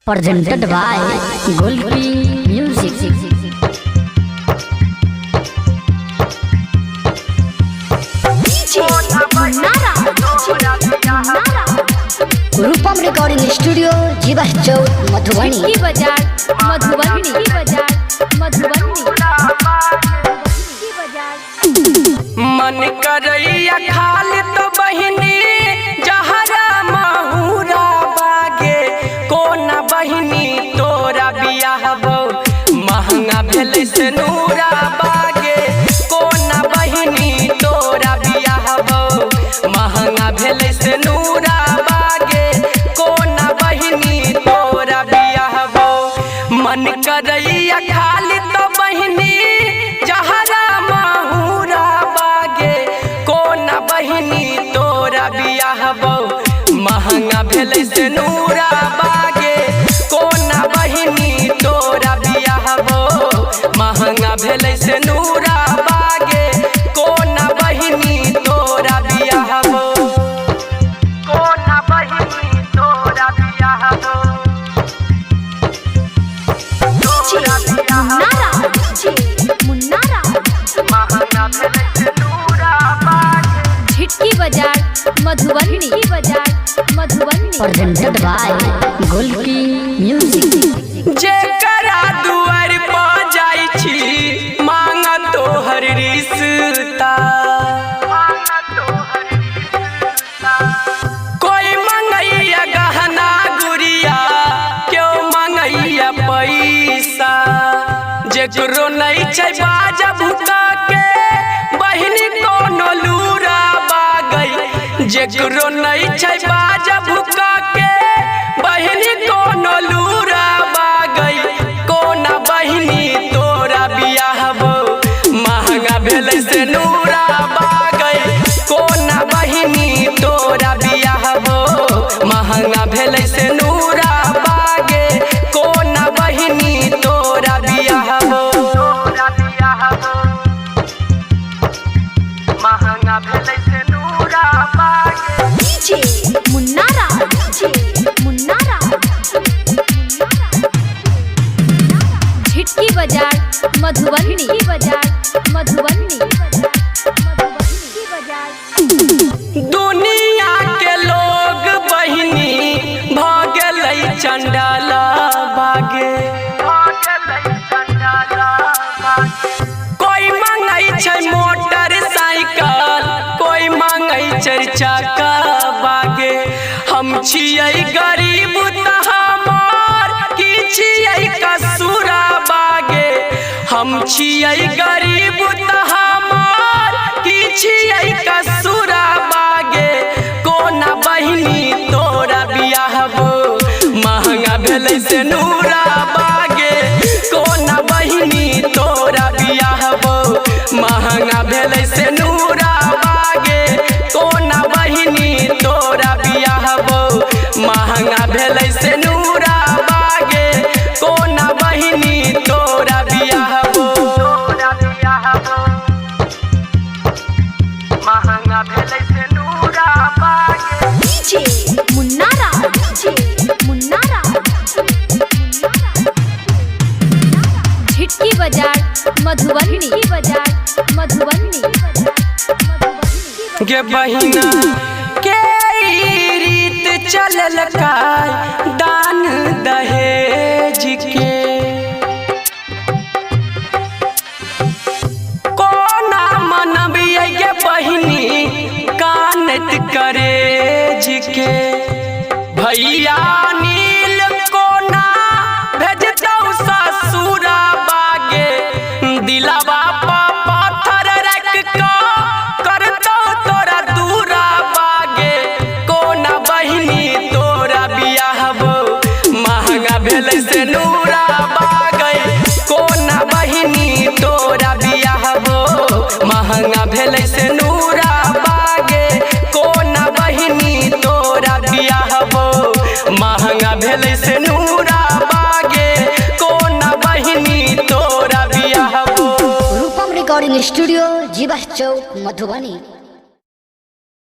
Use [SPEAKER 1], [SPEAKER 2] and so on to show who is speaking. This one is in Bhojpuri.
[SPEAKER 1] presented by Golpi Music. Rupam recording studio जीवा चौक मधुबनी
[SPEAKER 2] मन करैया खाली तो बहिनी जहरा महुरा बागे कोना बहिनी तोरा बियाह महंगा भेलै से नूरा बागे कोना बहिनी तोरा बियाह महंगा भेलै से नूरा बागे कोना बहिनी तोरा बियाह मन करैया खाली तो बहिनी जहरा महुरा बागे कोना बहिनी तोरा बियाह महंगा भेलै से नूरा बागे कोना बहिनी तोरा बियाह महंगा भेलै से नूरा बागे कोना बहिनी तोरा बियाह कोना बहिनी तोरा बियाह
[SPEAKER 3] झिटकी बाजार Madhubani
[SPEAKER 1] presented by Golpi Music.
[SPEAKER 2] जेकरा दुआर पर जाई छी मांग तोहर रिश्ता कोई मंगैया गहना गुड़िया क्यों मंगैया पैसा जेकरो नहीं छै बाजा भुका के बहिनी कोनो लूरा बागई जेकरो नहीं छै बाजा भुका के बहिनी कोनो लूरा बागई कोना बहिनी तोरा बियाह महंगा भेलै से नूरा बागई कोना बहिनी तोरा बियाह महंगा भेलै से नूरा बागे कोना बहिनी तोरा बियाह महंगा भेलै से नूरा बागे
[SPEAKER 3] मुन्नारा झिटकी बाजार मधुबनी
[SPEAKER 2] दुनिया के लोग बहिनी भ गेलै चंडाला बागे कोई मंगै छै मोटरसाइकिल कोई मंगै चारि चक्का बागे हम छियै गरीब त हमर की छियै कसूरा बागे हम छियै गरीब त हमर की छियै कसूरा बागे कोना बहिनी तोरा बियाह महंगा भेलै से नूरा बागे कोना बहिनी तोरा बियाह महंगा भेलै से नूरा बागे कोना बहिनी तोरा बियाह महंगा भेलै से नूरा बागे कोना बहिनी तोरा बियाह महंगा भेलै से नूरा बागे
[SPEAKER 3] मुन्नारा झिटकी बाजार मधुबनी
[SPEAKER 2] गे बहिना के ई रीत चलल का दान दहेज के कोना मनबियै गे बहिनी कानत करेज के भैया नील कोना भेजतौ ससुरा बागे दिलावा पत्थर रख करतौ तोरा दूरा बागे कोना बहिनी तोरा बियाह महंगा भेलै से नूरा बागे कोना बहिनी तोरा बियाह महंगा भेलै से नूरा बागे कोना बहिनी तोरा बियाह महंगा भेलै से नूरा बागे कोना बहिनी तोरा बियाह
[SPEAKER 1] रूपम रिकॉर्डिंग स्टूडियो जीवा चौक मधुबनी।